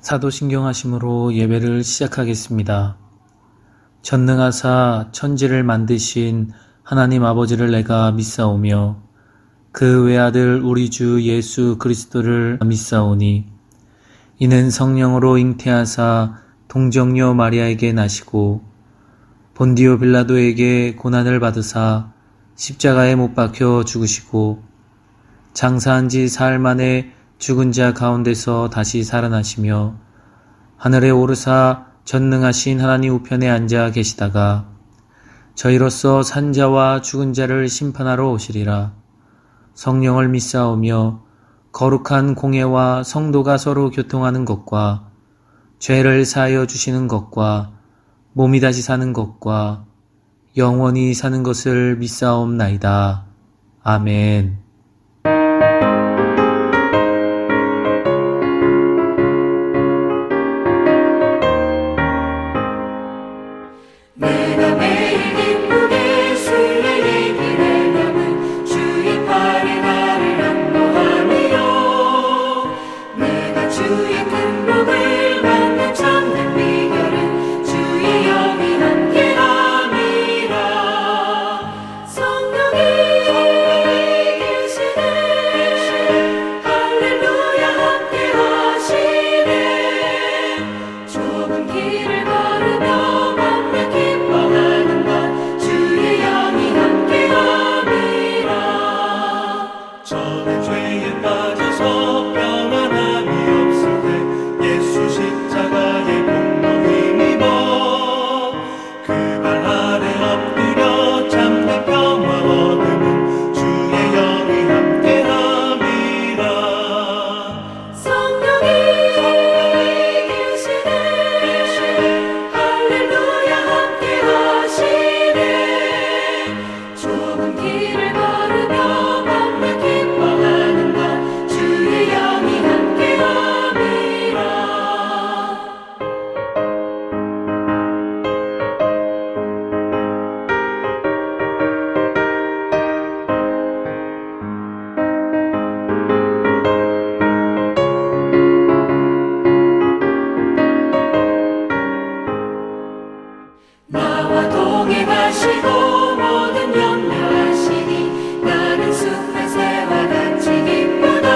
사도신경하심으로 예배를 시작하겠습니다. 전능하사 천지를 만드신 하나님 아버지를 내가 믿사오며 그 외아들 우리 주 예수 그리스도를 믿사오니 이는 성령으로 잉태하사 동정녀 마리아에게 나시고 본디오 빌라도에게 고난을 받으사 십자가에 못 박혀 죽으시고 장사한 지 사흘 만에 죽은 자 가운데서 다시 살아나시며 하늘에 오르사 전능하신 하나님 우편에 앉아 계시다가 저희로서 산 자와 죽은 자를 심판하러 오시리라. 성령을 믿사오며 거룩한 공회와 성도가 서로 교통하는 것과 죄를 사하여 주시는 것과 몸이 다시 사는 것과 영원히 사는 것을 믿사옵나이다. 아멘. 내가 매일 기쁘게 술래의 길을 넘은 주의 팔에 나를 안보하며 내가 주의 큰 복을 받는 참된 비결은 주의 영이 함께함이라. 성령이 계시네 할렐루야 함께하시네. 좁은 길을 걸으며 저는 죄에 빠져서 평안함이 없을 때 예수 십자가의 공로 힘입어 그 발 아래 엎드려 참된 평화 얻음은 주의 영이 함께함이라. 성령이 계시네 할렐루야 함께하시네. 좁은 길을 걸으며 나와 동행하시고 모든 염려하시니 나는 숲의 새와 같이 기쁘다.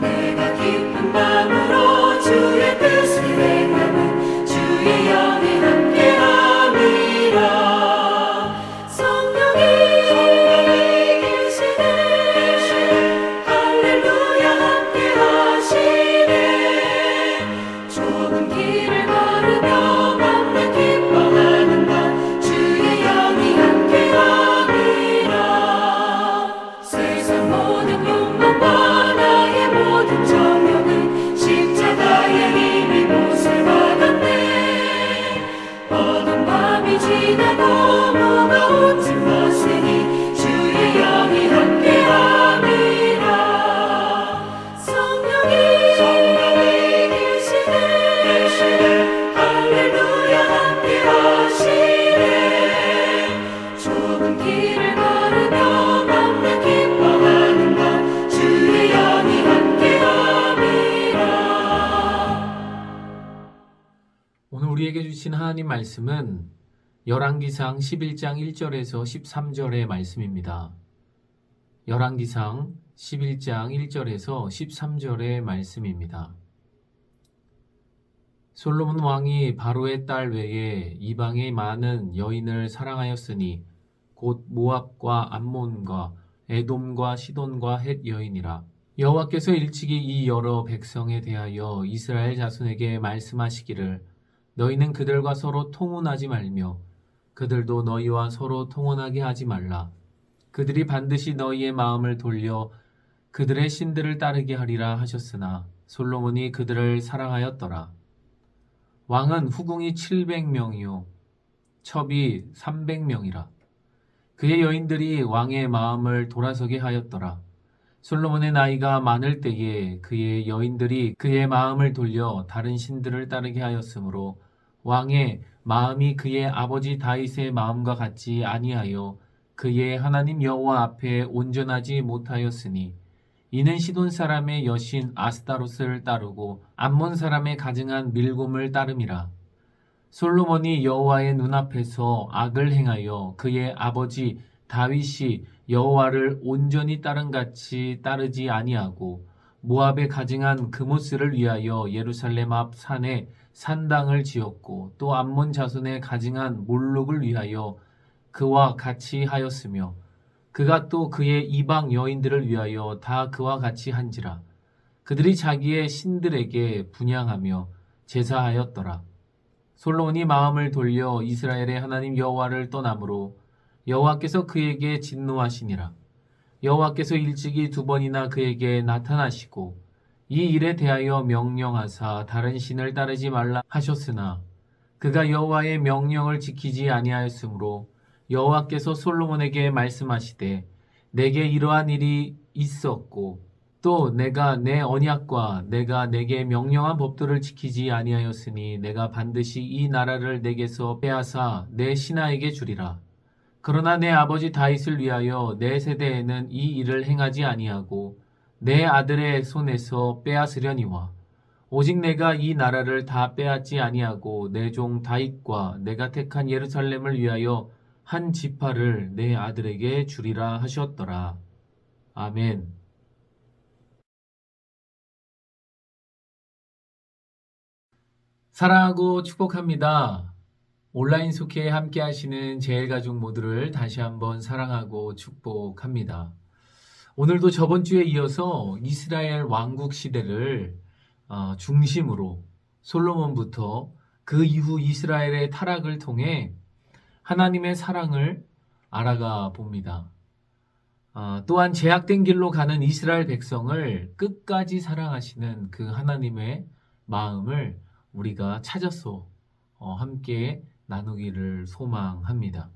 내가 깊은 밤으로 주의 뜻을 행하는 주의 영이 함께함이라. 성령이 계시네 할렐루야 함께하시네. 좁은 길을 걸으며 지나고 무거운 짐 벗으니 주의 영이 함께함이라. 성령이 계시네 할렐루야 함께하시네. 좁은 길을 걸으며 맘에 기뻐하는 것 주의 영이 함께함이라. 오늘 우리에게 주신 하나님 말씀은 열왕기상 11장 1절에서 13절의 말씀입니다. 열왕기상 11장 1절에서 13절의 말씀입니다. 솔로몬 왕이 바로의 딸 외에 이방의 많은 여인을 사랑하였으니 곧 모압과 암몬과 에돔과 시돈과 헷 여인이라. 여호와께서 일찍이 이 여러 백성에 대하여 이스라엘 자손에게 말씀하시기를 너희는 그들과 서로 통혼하지 말며 그들도 너희와 서로 통혼하게 하지 말라. 그들이 반드시 너희의 마음을 돌려 그들의 신들을 따르게 하리라 하셨으나 솔로몬이 그들을 사랑하였더라. 왕은 후궁이 700명이요 첩이 300명이라. 그의 여인들이 왕의 마음을 돌아서게 하였더라. 솔로몬의 나이가 많을 때에 그의 여인들이 그의 마음을 돌려 다른 신들을 따르게 하였으므로 왕의 마음이 그의 아버지 다윗의 마음과 같지 아니하여 그의 하나님 여호와 앞에 온전하지 못하였으니 이는 시돈 사람의 여신 아스타롯을 따르고 암몬 사람의 가증한 밀곰을 따름이라. 솔로몬이 여호와의 눈앞에서 악을 행하여 그의 아버지 다윗이 여호와를 온전히 따른같이 따르지 아니하고 모압에 가증한 그모스를 위하여 예루살렘 앞 산에 산당을 지었고 또 암몬 자손의 가증한 몰록을 위하여 그와 같이 하였으며 그가 또 그의 이방 여인들을 위하여 다 그와 같이 한지라. 그들이 자기의 신들에게 분향하며 제사하였더라. 솔로몬이 마음을 돌려 이스라엘의 하나님 여호와를 떠나므로 여호와께서 그에게 진노하시니라. 여호와께서 일찍이 2번이나 그에게 나타나시고 이 일에 대하여 명령하사 다른 신을 따르지 말라 하셨으나 그가 여호와의 명령을 지키지 아니하였으므로 여호와께서 솔로몬에게 말씀하시되 내게 이러한 일이 있었고 또 내가 내 언약과 내가 내게 명령한 법도를 지키지 아니하였으니 내가 반드시 이 나라를 내게서 빼앗아 내 신하에게 주리라. 그러나 내 아버지 다윗을 위하여 내 세대에는 이 일을 행하지 아니하고 내 아들의 손에서 빼앗으려니와 오직 내가 이 나라를 다 빼앗지 아니하고 내 종 다윗과 내가 택한 예루살렘을 위하여 한 지파를 내 아들에게 주리라 하셨더라. 아멘. 사랑하고 축복합니다. 온라인 속회에 함께 하시는 제일가족 모두를 다시 한번 사랑하고 축복합니다. 오늘도 저번 주에 이어서 이스라엘 왕국 시대를 중심으로 솔로몬부터 그 이후 이스라엘의 타락을 통해 하나님의 사랑을 알아가 봅니다. 또한 제약된 길로 가는 이스라엘 백성을 끝까지 사랑하시는 그 하나님의 마음을 우리가 찾아서 함께 나누기를 소망합니다.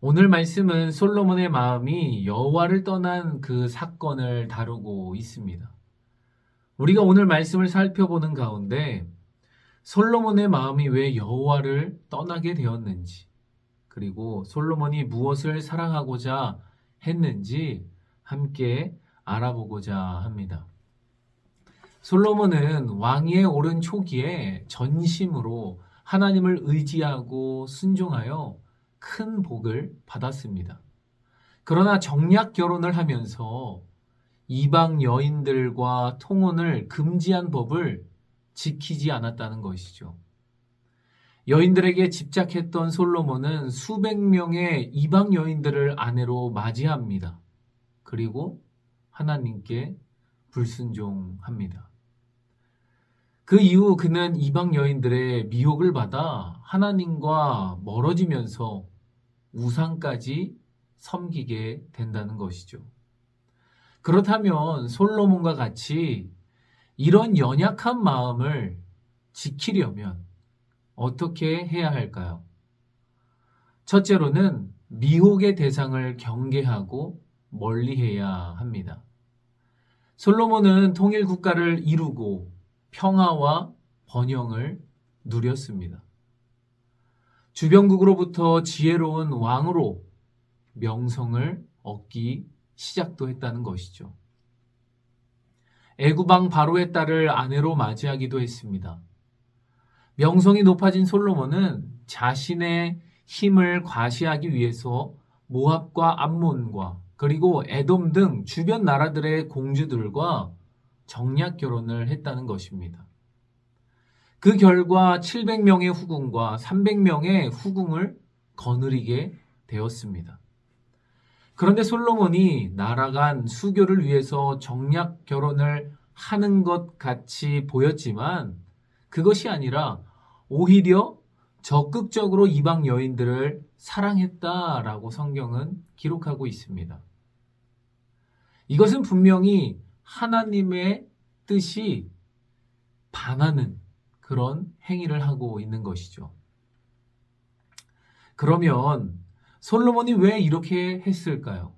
오늘 말씀은 솔로몬의 마음이 여호와를 떠난 그 사건을 다루고 있습니다. 우리가 오늘 말씀을 살펴보는 가운데 솔로몬의 마음이 왜 여호와를 떠나게 되었는지, 그리고 솔로몬이 무엇을 사랑하고자 했는지 함께 알아보고자 합니다. 솔로몬은 왕위에 오른 초기에 전심으로 하나님을 의지하고 순종하여 큰 복을 받았습니다. 그러나 정략 결혼을 하면서 이방 여인들과 통혼을 금지한 법을 지키지 않았다는 것이죠. 여인들에게 집착했던 솔로몬은 수백 명의 이방 여인들을 아내로 맞이합니다. 그리고 하나님께 불순종합니다. 그 이후 그는 이방 여인들의 미혹을 받아 하나님과 멀어지면서 우상까지 섬기게 된다는 것이죠. 그렇다면 솔로몬과 같이 이런 연약한 마음을 지키려면 어떻게 해야 할까요? 첫째로는 미혹의 대상을 경계하고 멀리해야 합니다. 솔로몬은 통일 국가를 이루고 평화와 번영을 누렸습니다. 주변국으로부터 지혜로운 왕으로 명성을 얻기 시작도 했다는 것이죠. 애굽왕 바로의 딸을 아내로 맞이하기도 했습니다. 명성이 높아진 솔로몬은 자신의 힘을 과시하기 위해서 모압과 암몬과 그리고 에돔 등 주변 나라들의 공주들과 정략 결혼을 했다는 것입니다. 그 결과 700명의 후궁과 300명의 후궁을 거느리게 되었습니다. 그런데 솔로몬이 나라간 수교를 위해서 정략 결혼을 하는 것 같이 보였지만 그것이 아니라 오히려 적극적으로 이방 여인들을 사랑했다라고 성경은 기록하고 있습니다. 이것은 분명히 하나님의 뜻이 반하는 그런 행위를 하고 있는 것이죠. 그러면 솔로몬이 왜 이렇게 했을까요?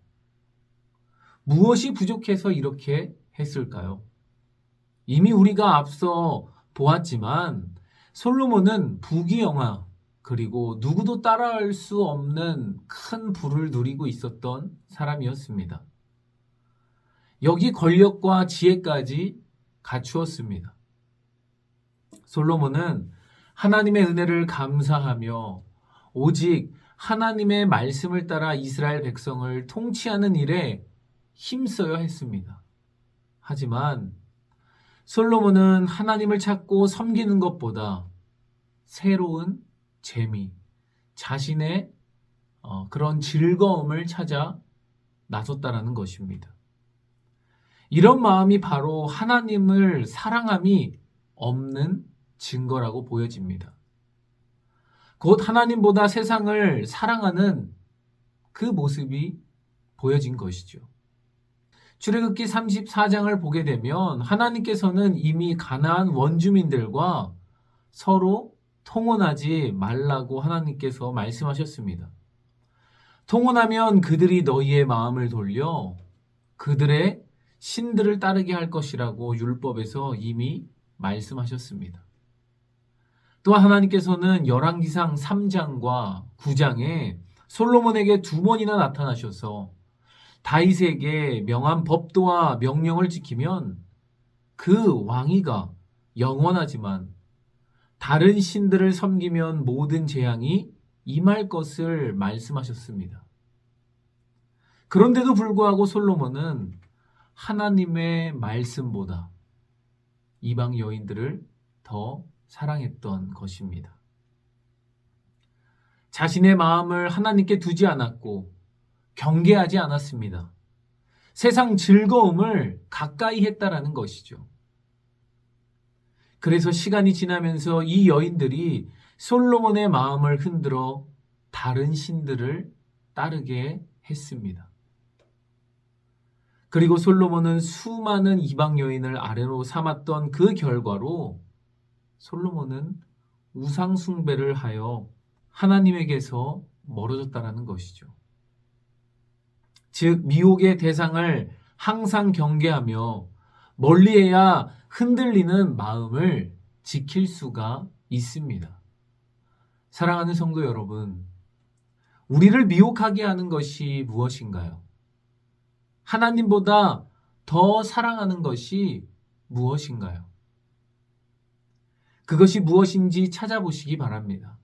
무엇이 부족해서 이렇게 했을까요? 이미 우리가 앞서 보았지만 솔로몬은 부귀영화 그리고 누구도 따라할 수 없는 큰 부를 누리고 있었던 사람이었습니다. 여기 권력과 지혜까지 갖추었습니다. 솔로몬은 하나님의 은혜를 감사하며 오직 하나님의 말씀을 따라 이스라엘 백성을 통치하는 일에 힘써야 했습니다. 하지만 솔로몬은 하나님을 찾고 섬기는 것보다 새로운 재미, 자신의 그런 즐거움을 찾아 나섰다라는 것입니다. 이런 마음이 바로 하나님을 사랑함이 없는 증거라고 보여집니다. 곧 하나님보다 세상을 사랑하는 그 모습이 보여진 것이죠. 출애굽기 34장을 보게 되면 하나님께서는 이미 가나안 원주민들과 서로 통혼하지 말라고 하나님께서 말씀하셨습니다. 통혼하면 그들이 너희의 마음을 돌려 그들의 신들을 따르게 할 것이라고 율법에서 이미 말씀하셨습니다. 또한 하나님께서는 열왕기상 3장과 9장에 솔로몬에게 2번이나 나타나셔서 다윗에게 명한 법도와 명령을 지키면 그 왕위가 영원하지만 다른 신들을 섬기면 모든 재앙이 임할 것을 말씀하셨습니다. 그런데도 불구하고 솔로몬은 하나님의 말씀보다 이방 여인들을 더 사랑했던 것입니다. 자신의 마음을 하나님께 두지 않았고 경계하지 않았습니다. 세상 즐거움을 가까이 했다라는 것이죠. 그래서 시간이 지나면서 이 여인들이 솔로몬의 마음을 흔들어 다른 신들을 따르게 했습니다. 그리고 솔로몬은 수많은 이방 여인을 아내로 삼았던 그 결과로 솔로몬은 우상 숭배를 하여 하나님에게서 멀어졌다라는 것이죠. 즉 미혹의 대상을 항상 경계하며 멀리해야 흔들리는 마음을 지킬 수가 있습니다. 사랑하는 성도 여러분, 우리를 미혹하게 하는 것이 무엇인가요? 하나님보다 더 사랑하는 것이 무엇인가요? 그것이 무엇인지 찾아보시기 바랍니다.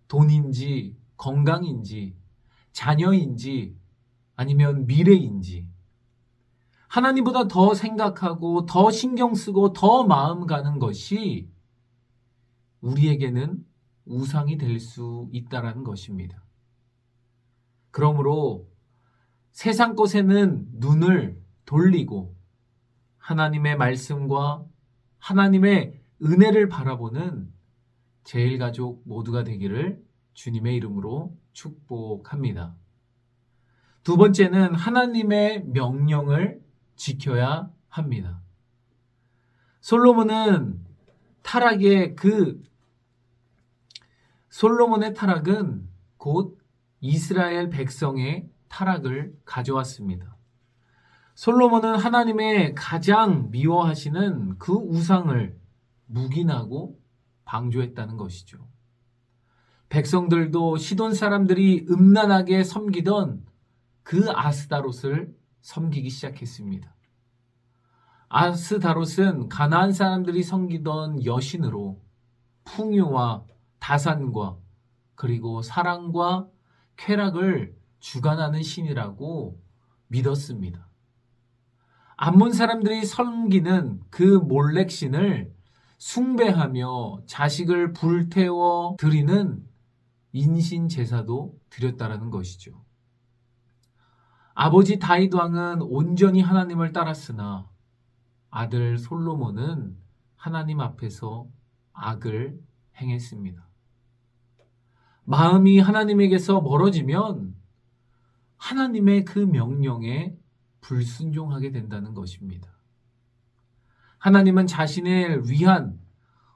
돈인지, 건강인지, 자녀인지, 아니면 미래인지, 하나님보다 더 생각하고 더 신경 쓰고 더 마음 가는 것이 우리에게는 우상이 될 수 있다는 것입니다. 그러므로 세상 것에는 눈을 돌리고 하나님의 말씀과 하나님의 은혜를 바라보는 제일가족 모두가 되기를 주님의 이름으로 축복합니다. 두 번째는 하나님의 명령을 지켜야 합니다. 솔로몬의 타락은 곧 이스라엘 백성의 타락을 가져왔습니다. 솔로몬은 하나님의 가장 미워하시는 그 우상을 묵인하고 방조했다는 것이죠. 백성들도 시돈 사람들이 음란하게 섬기던 그 아스다롯을 섬기기 시작했습니다. 아스다롯은 가나안 사람들이 섬기던 여신으로 풍요와 다산과 그리고 사랑과 쾌락을 주관하는 신이라고 믿었습니다. 암몬 사람들이 섬기는 그 몰렉신을 숭배하며 자식을 불태워 드리는 인신 제사도 드렸다라는 것이죠. 아버지 다윗 왕은 온전히 하나님을 따랐으나 아들 솔로몬은 하나님 앞에서 악을 행했습니다. 마음이 하나님에게서 멀어지면 하나님의 그 명령에 불순종하게 된다는 것입니다. 하나님은 자신을 위한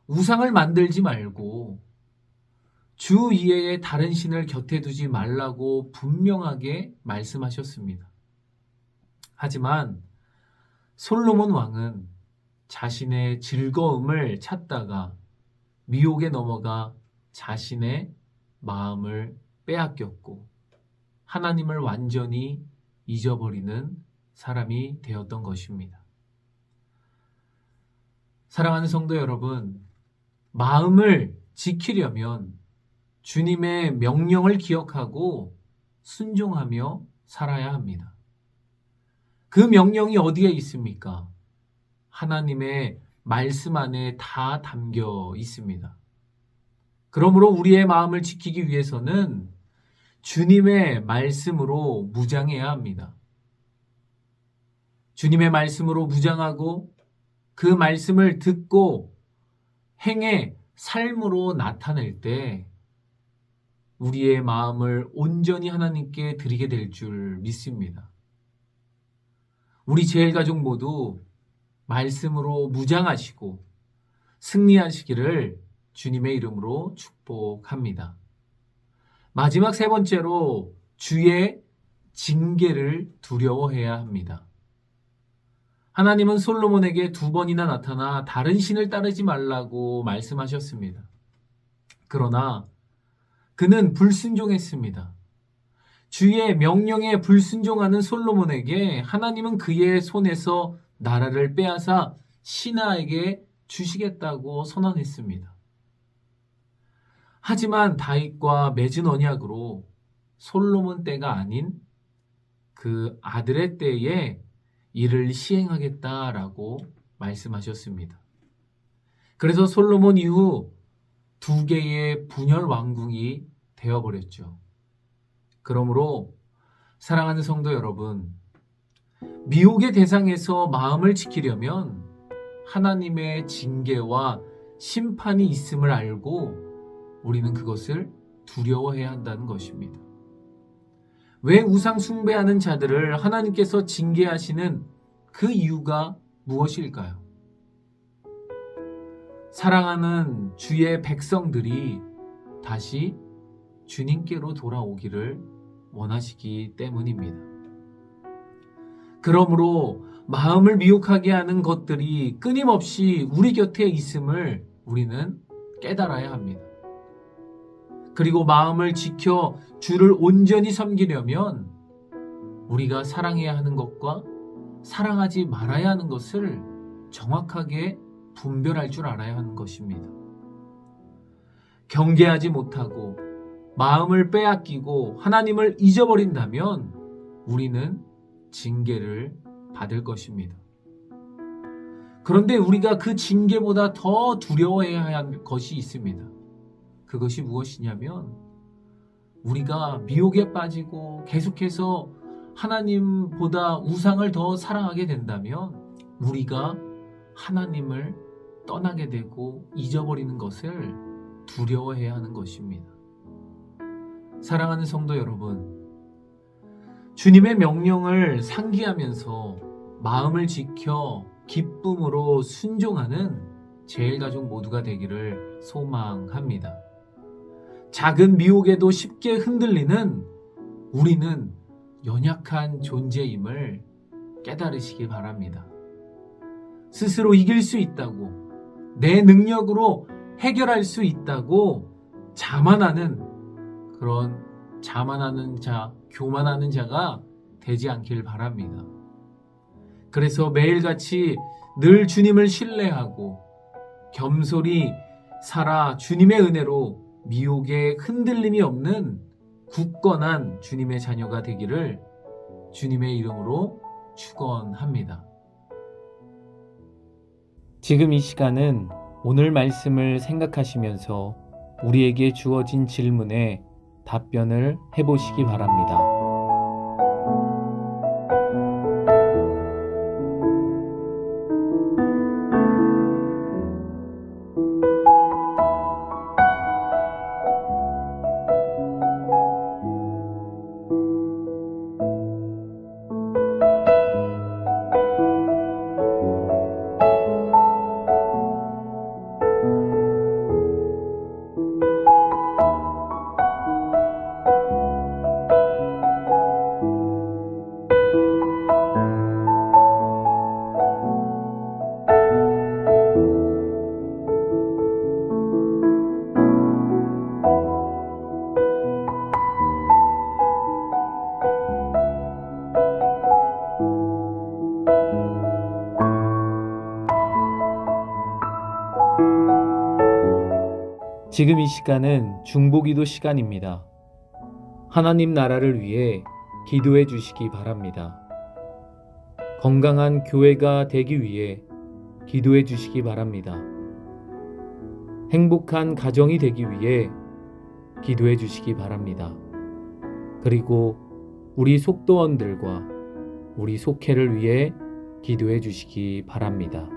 우상을 만들지 말고 주 이외에 다른 신을 곁에 두지 말라고 분명하게 말씀하셨습니다. 하지만 솔로몬 왕은 자신의 즐거움을 찾다가 미혹에 넘어가 자신의 마음을 빼앗겼고 하나님을 완전히 잊어버리는 사람이 되었던 것입니다. 사랑하는 성도 여러분, 마음을 지키려면 주님의 명령을 기억하고 순종하며 살아야 합니다. 그 명령이 어디에 있습니까? 하나님의 말씀 안에 다 담겨 있습니다. 그러므로 우리의 마음을 지키기 위해서는 주님의 말씀으로 무장해야 합니다. 주님의 말씀으로 무장하고 그 말씀을 듣고 행해 삶으로 나타낼 때 우리의 마음을 온전히 하나님께 드리게 될 줄 믿습니다. 우리 제일가족 모두 말씀으로 무장하시고 승리하시기를 주님의 이름으로 축복합니다. 마지막 세 번째로 주의 징계를 두려워해야 합니다. 하나님은 솔로몬에게 2번이나 나타나 다른 신을 따르지 말라고 말씀하셨습니다. 그러나 그는 불순종했습니다. 주의 명령에 불순종하는 솔로몬에게 하나님은 그의 손에서 나라를 빼앗아 신하에게 주시겠다고 선언했습니다. 하지만 다윗과 맺은 언약으로 솔로몬 때가 아닌 그 아들의 때에 이를 시행하겠다라고 말씀하셨습니다. 그래서 솔로몬 이후 2개의 분열 왕궁이 되어버렸죠. 그러므로 사랑하는 성도 여러분, 미혹의 대상에서 마음을 지키려면 하나님의 징계와 심판이 있음을 알고 우리는 그것을 두려워해야 한다는 것입니다. 왜 우상 숭배하는 자들을 하나님께서 징계하시는 그 이유가 무엇일까요? 사랑하는 주의 백성들이 다시 주님께로 돌아오기를 원하시기 때문입니다. 그러므로 마음을 미혹하게 하는 것들이 끊임없이 우리 곁에 있음을 우리는 깨달아야 합니다. 그리고 마음을 지켜 주를 온전히 섬기려면 우리가 사랑해야 하는 것과 사랑하지 말아야 하는 것을 정확하게 분별할 줄 알아야 하는 것입니다. 경계하지 못하고 마음을 빼앗기고 하나님을 잊어버린다면 우리는 징계를 받을 것입니다. 그런데 우리가 그 징계보다 더 두려워해야 할 것이 있습니다. 그것이 무엇이냐면 우리가 미혹에 빠지고 계속해서 하나님보다 우상을 더 사랑하게 된다면 우리가 하나님을 떠나게 되고 잊어버리는 것을 두려워해야 하는 것입니다. 사랑하는 성도 여러분, 주님의 명령을 상기하면서 마음을 지켜 기쁨으로 순종하는 제일가족 모두가 되기를 소망합니다. 작은 미혹에도 쉽게 흔들리는 우리는 연약한 존재임을 깨달으시기 바랍니다. 스스로 이길 수 있다고, 내 능력으로 해결할 수 있다고 자만하는 그런 자만하는 자, 교만하는 자가 되지 않길 바랍니다. 그래서 매일같이 늘 주님을 신뢰하고 겸손히 살아 주님의 은혜로 미혹에 흔들림이 없는 굳건한 주님의 자녀가 되기를 주님의 이름으로 축원합니다. 지금 이 시간은 오늘 말씀을 생각하시면서 우리에게 주어진 질문에 답변을 해보시기 바랍니다. 지금 이 시간은 중보기도 시간입니다. 하나님 나라를 위해 기도해 주시기 바랍니다. 건강한 교회가 되기 위해 기도해 주시기 바랍니다. 행복한 가정이 되기 위해 기도해 주시기 바랍니다. 그리고 우리 속도원들과 우리 속회를 위해 기도해 주시기 바랍니다.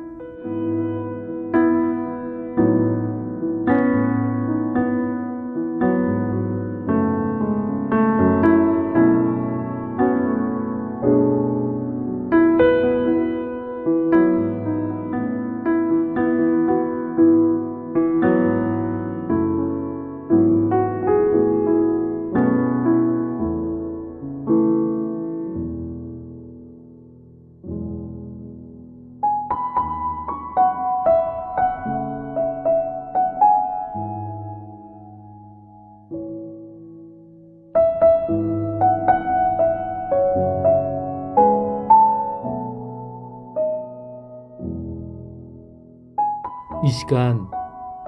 이 시간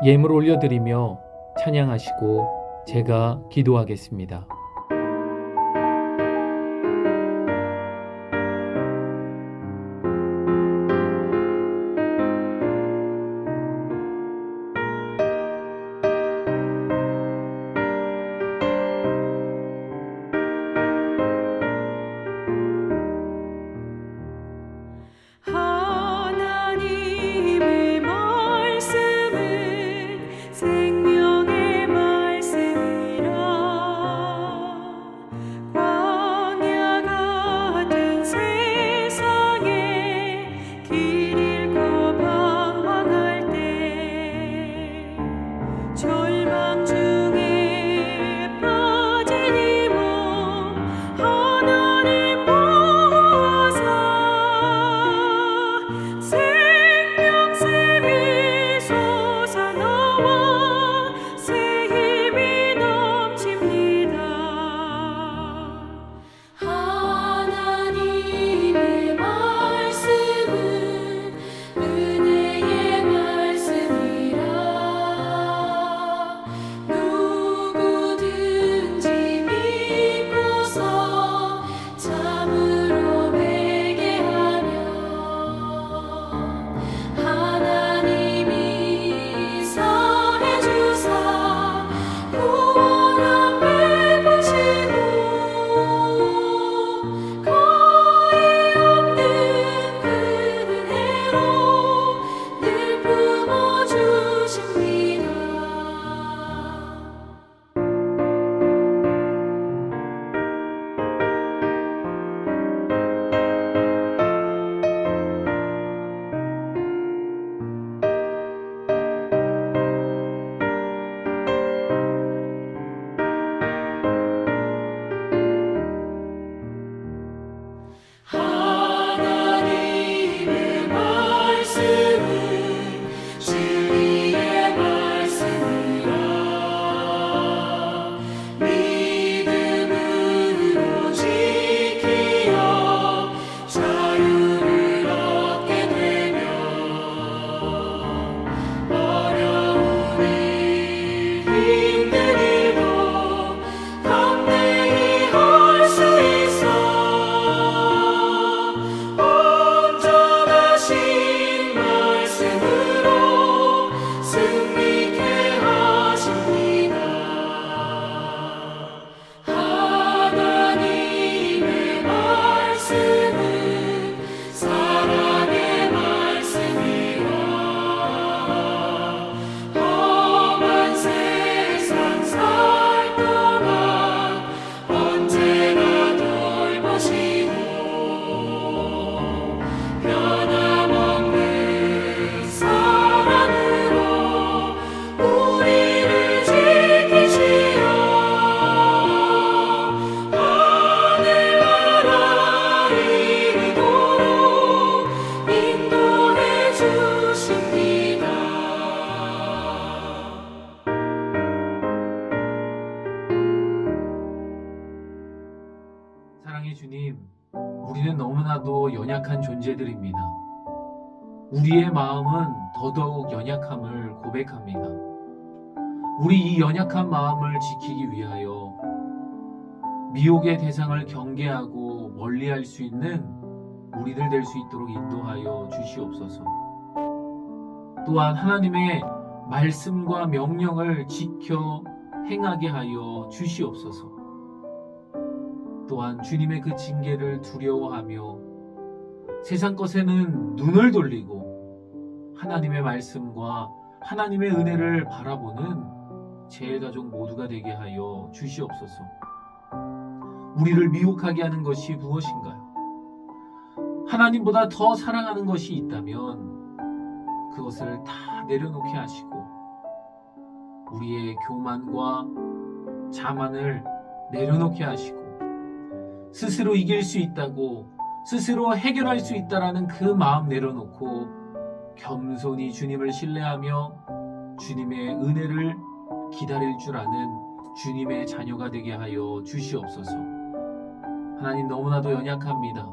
예물 올려드리며 찬양하시고 제가 기도하겠습니다. 하나님의 말씀은 생명의 말씀이라 광야 같은 세상에 길 잃고 방황할 때 절망 중에 빠진 이 몸 하나님 보호하사 생명샘이 솟아나와 새 힘이 넘칩니다. 하나님의 말씀은 은혜의 말씀이라 누구든지 믿고서 참으로 회개하며 하나님이 사해 주사 구원함 베푸시고 거의 없는 그 은혜로 늘 품어 주십니다. 하나님의 말씀은 진리의 말씀이라 믿음으로 지키어 자유를 얻게 되며 어려운 일 힘든 일도 담대히 할 수 있어 온전하신 말씀으로 승리케 하십니다. 하나님의 말씀은 사랑의 말씀이라 험한 세상 살 동안 언제나 돌보시고 변함없는 사랑으로 우리를 지키시어 하늘나라 이르도록 인도해 주십니다. 사랑의 주님, 우리는 너무나도 연약한 존재들입니다. 우리의 마음은 더더욱 연약함을 고백합니다. 우리 이 연약한 마음을 지키기 위하여 미혹의 대상을 경계하고 멀리할 수 있는 우리들 될 수 있도록 인도하여 주시옵소서. 또한 하나님의 말씀과 명령을 지켜 행하게 하여 주시옵소서. 또한 주님의 그 징계를 두려워하며 세상 것에는 눈을 돌리고 하나님의 말씀과 하나님의 은혜를 바라보는 제일가족 모두가 되게 하여 주시옵소서. 우리를 미혹하게 하는 것이 무엇인가요? 하나님보다 더 사랑하는 것이 있다면 그것을 다 내려놓게 하시고 우리의 교만과 자만을 내려놓게 하시고 스스로 이길 수 있다고, 스스로 해결할 수 있다라는 그 마음 내려놓고 겸손히 주님을 신뢰하며 주님의 은혜를 기다릴 줄 아는 주님의 자녀가 되게 하여 주시옵소서. 하나님, 너무나도 연약합니다.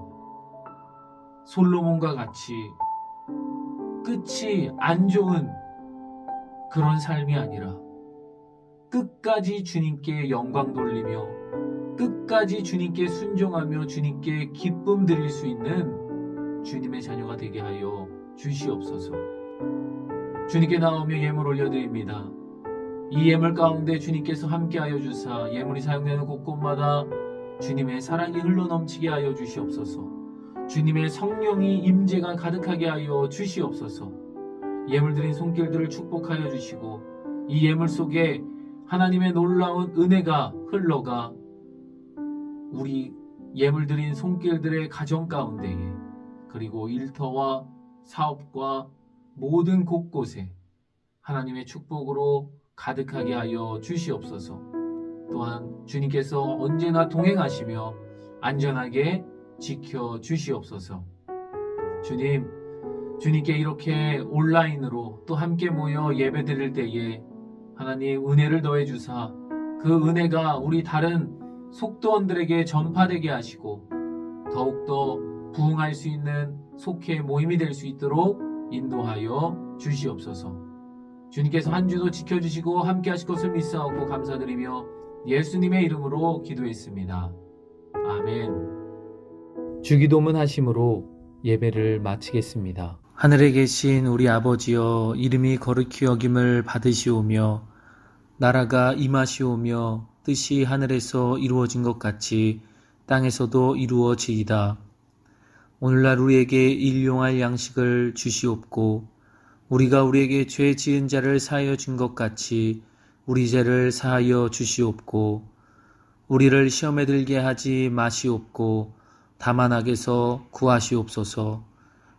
솔로몬과 같이 끝이 안 좋은 그런 삶이 아니라 끝까지 주님께 영광 돌리며 끝까지 주님께 순종하며 주님께 기쁨 드릴 수 있는 주님의 자녀가 되게 하여 주시옵소서. 주님께 나오며 예물 올려드립니다. 이 예물 가운데 주님께서 함께하여 주사 예물이 사용되는 곳곳마다 주님의 사랑이 흘러넘치게 하여 주시옵소서. 주님의 성령이 임재가 가득하게 하여 주시옵소서. 예물 드린 손길들을 축복하여 주시고 이 예물 속에 하나님의 놀라운 은혜가 흘러가 우리 예물 드린 손길들의 가정 가운데에 그리고 일터와 사업과 모든 곳곳에 하나님의 축복으로 가득하게 하여 주시옵소서. 또한 주님께서 언제나 동행하시며 안전하게 지켜 주시옵소서. 주님, 주님께 이렇게 온라인으로 또 함께 모여 예배 드릴 때에 하나님 은혜를 더해 주사 그 은혜가 우리 다른 속도원들에게 전파되게 하시고 더욱더 부흥할 수 있는 속회 모임이 될 수 있도록 인도하여 주시옵소서. 주님께서 한 주도 지켜주시고 함께 하실 것을 믿사옵고 감사드리며 예수님의 이름으로 기도했습니다. 아멘. 주기도문 하심으로 예배를 마치겠습니다. 하늘에 계신 우리 아버지여, 이름이 거룩히 여김을 받으시오며 나라가 임하시오며 뜻이 하늘에서 이루어진 것 같이 땅에서도 이루어지이다. 오늘날 우리에게 일용할 양식을 주시옵고 우리가 우리에게 죄 지은 자를 사하여 준 것 같이 우리 죄를 사하여 주시옵고 우리를 시험에 들게 하지 마시옵고 다만 악에서 구하시옵소서.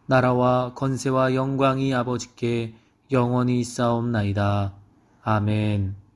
나라와 권세와 영광이 아버지께 영원히 있사옵나이다. 아멘.